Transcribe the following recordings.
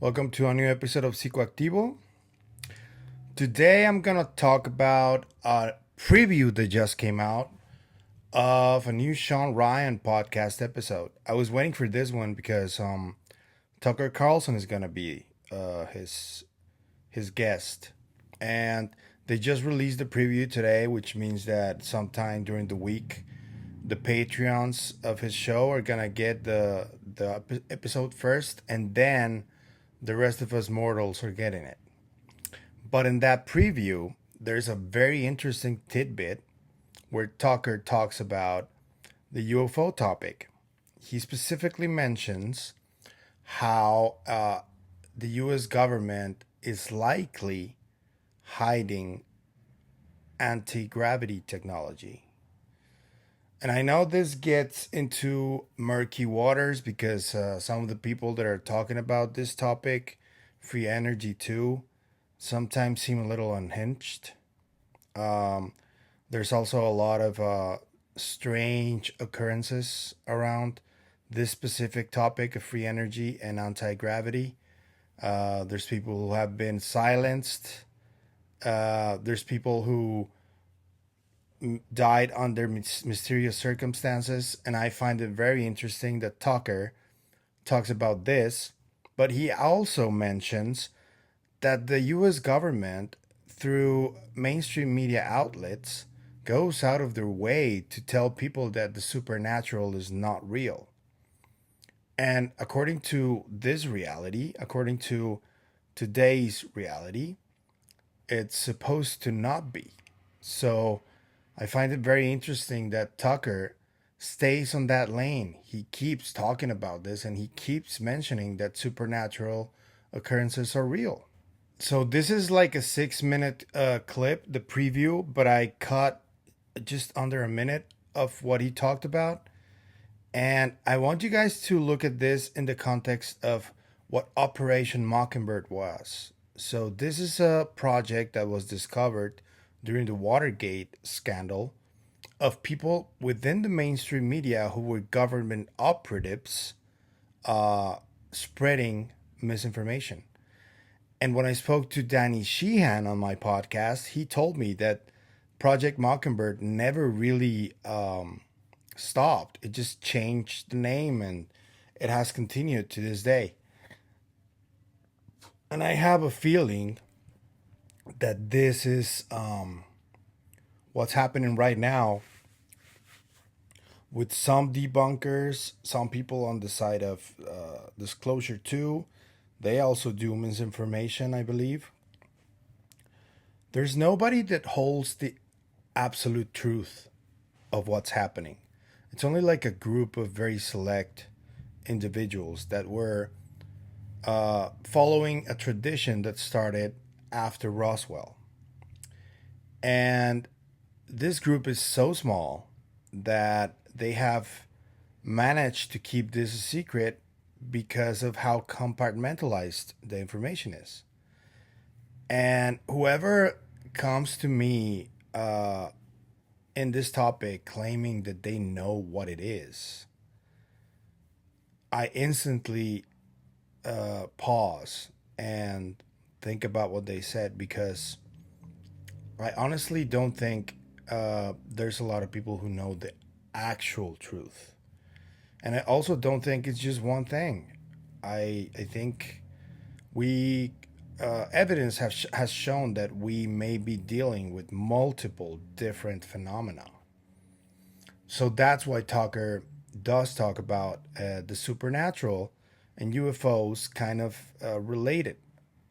Welcome to a new episode of Psicoactivo. Today I'm gonna talk about a preview that just came out of a new Shawn Ryan podcast episode. I was waiting for this one because Tucker Carlson is gonna be his guest, and they just released the preview today, which means that sometime during the week, the Patreons of his show are gonna get the episode first, and then the rest of us mortals are getting it. But in that preview, there's a very interesting tidbit where Tucker talks about the UFO topic. He specifically mentions how the US government is likely hiding anti-gravity technology. And I know this gets into murky waters because some of the people that are talking about this topic, free energy too, sometimes seem a little unhinged. Um, there's also a lot of strange occurrences around this specific topic of free energy and anti gravity. There's people who have been silenced. There's people who died under mysterious circumstances, and I find it very interesting that Tucker talks about this, but he also mentions that the US government, through mainstream media outlets, goes out of their way to tell people that the supernatural is not real. And according to this reality, according to today's reality, it's supposed to not be. So I find it very interesting that Tucker stays on that lane. He keeps talking about this and he keeps mentioning that supernatural occurrences are real. So this is like a 6 minute clip, the preview, but I cut just under a minute of what he talked about. And I want you guys to look at this in the context of what Operation Mockingbird was. So this is a project that was discovered during the Watergate scandal of people within the mainstream media who were government operatives spreading misinformation. And when I spoke to Danny Sheehan on my podcast, he told me that Project Mockingbird never really stopped. It just changed the name and it has continued to this day. And I have a feeling that this is what's happening right now with some debunkers, some people on the side of disclosure too. They also do misinformation, I believe. There's nobody that holds the absolute truth of what's happening. It's only like a group of very select individuals that were following a tradition that started after Roswell. And this group is so small that they have managed to keep this a secret because of how compartmentalized the information is. And whoever comes to me in this topic claiming that they know what it is, I instantly pause and think about what they said because I honestly don't think there's a lot of people who know the actual truth. And I also don't think it's just one thing. I think we evidence has shown that we may be dealing with multiple different phenomena. So that's why Tucker does talk about the supernatural and UFOs kind of related.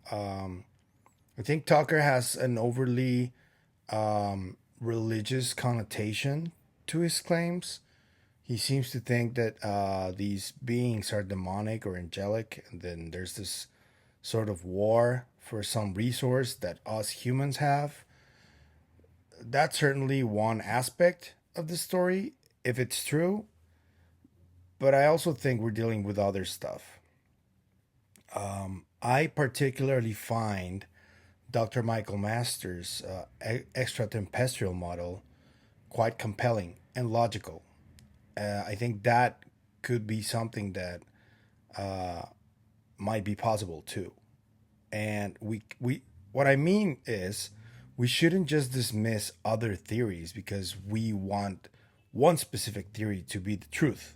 I think Tucker has an overly religious connotation to his claims. He seems to think that these beings are demonic or angelic, and then there's this sort of war for some resource that us humans have. That's certainly one aspect of the story, if it's true, but I also think we're dealing with other stuff. I particularly find Dr. Michael Masters' extraterrestrial model quite compelling and logical. I think that could be something that might be possible too. And we what I mean is we shouldn't just dismiss other theories because we want one specific theory to be the truth.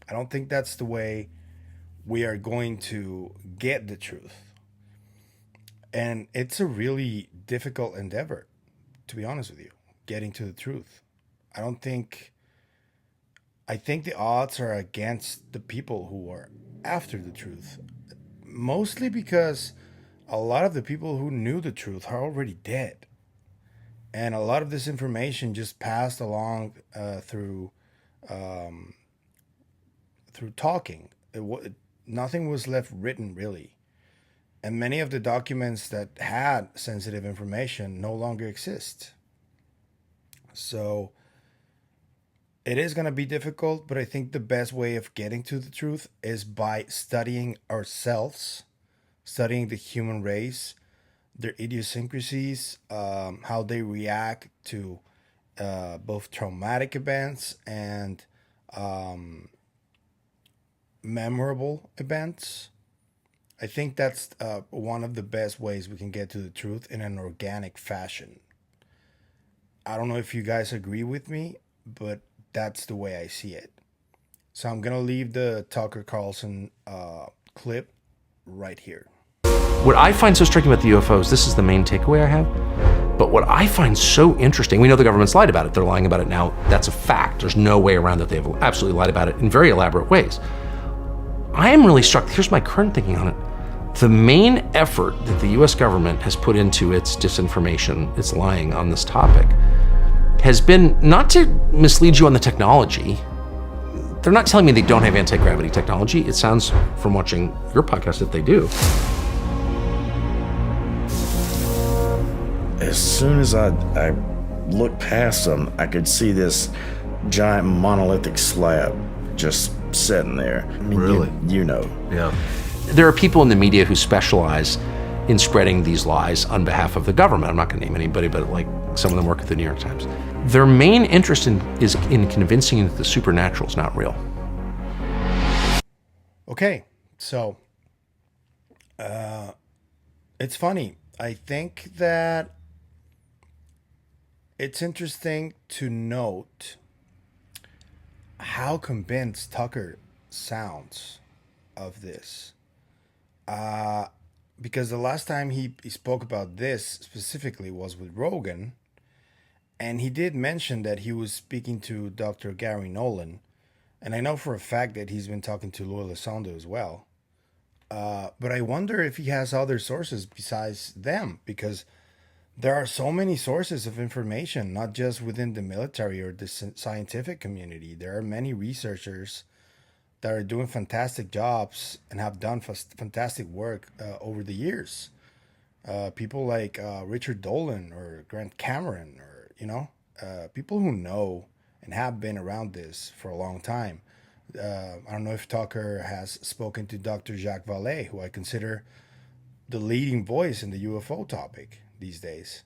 I don't think that's the way we are going to get the truth. And it's a really difficult endeavor, to be honest with you, getting to the truth. I don't think, I think the odds are against the people who are after the truth, mostly because a lot of the people who knew the truth are already dead. And a lot of this information just passed along um, through talking. Nothing was left written really, and many of the documents that had sensitive information no longer exist. So it is going to be difficult, but I think the best way of getting to the truth is by studying ourselves, studying the human race, their idiosyncrasies, how they react to both traumatic events and um, memorable events. I think that's one of the best ways we can get to the truth in an organic fashion. I don't know if you guys agree with me, but that's the way I see it. So I'm gonna leave the Tucker Carlson clip right here. What I find so striking about the UFOs, this is the main takeaway I have, but what I find so interesting, we know the government's lied about it. They're lying about it now. That's a fact. There's no way around that. They've absolutely lied about it in very elaborate ways. I am really struck, here's my current thinking on it. The main effort that the US government has put into its disinformation, its lying on this topic, has been not to mislead you on the technology. They're not telling me they don't have anti-gravity technology. It sounds from watching your podcast that they do. As soon as I looked past them, I could see this giant monolithic slab just sitting there. I mean, Really? You know. Yeah. There are people in the media who specialize in spreading these lies on behalf of the government. I'm not going to name anybody, but like some of them work at the New York Times. Their main interest is in convincing you that the supernatural is not real. Okay, so it's funny. I think that it's interesting to note how convinced Tucker sounds of this. Because the last time he spoke about this specifically was with Rogan, and he did mention that he was speaking to Dr. Gary Nolan, and I know for a fact that he's been talking to Louis Elizondo as well. But I wonder if he has other sources besides them, because there are so many sources of information, not just within the military or the scientific community. There are many researchers that are doing fantastic jobs and have done fantastic work over the years. People like Richard Dolan or Grant Cameron, or people who know and have been around this for a long time. I don't know if Tucker has spoken to Dr. Jacques Vallée, who I consider the leading voice in the UFO topic these days.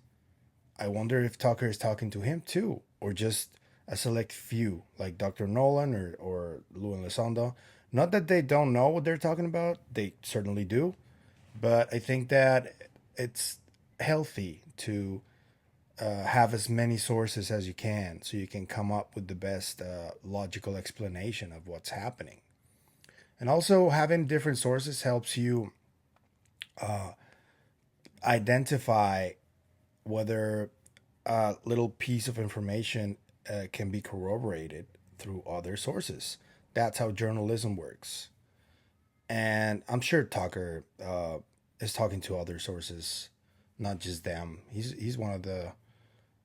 I wonder if Tucker is talking to him too, or just a select few, like Dr. Nolan or Lou Elizondo. Not that they don't know what they're talking about, they certainly do, but I think that it's healthy to have as many sources as you can so you can come up with the best logical explanation of what's happening. And also, having different sources helps you identify whether a little piece of information can be corroborated through other sources. That's how journalism works. And I'm sure Tucker is talking to other sources, not just them. He's one of the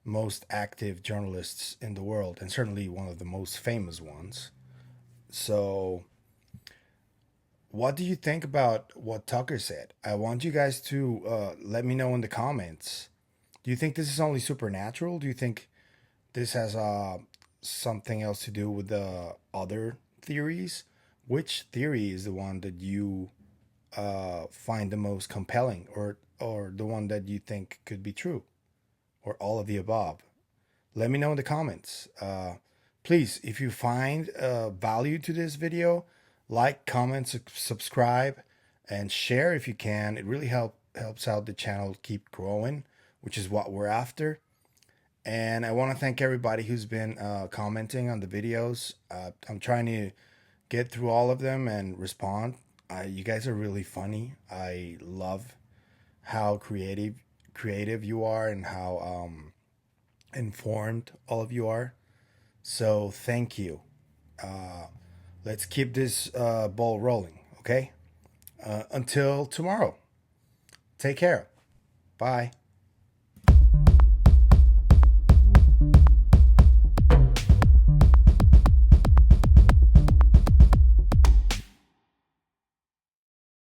most active journalists in the world, and certainly one of the most famous ones. So, what do you think about what Tucker said? I want you guys to let me know in the comments. Do you think this is only supernatural? Do you think this has something else to do with the other theories? Which theory is the one that you find the most compelling, or the one that you think could be true, or all of the above? Let me know in the comments. Please, if you find value to this video, like, comment, subscribe, and share if you can. It really helps out the channel keep growing, which is what we're after. And I want to thank everybody who's been commenting on the videos. I'm trying to get through all of them and respond. You guys are really funny. I love how creative you are, and how informed all of you are. So thank you. Let's keep this ball rolling, okay? Until tomorrow. Take care. Bye.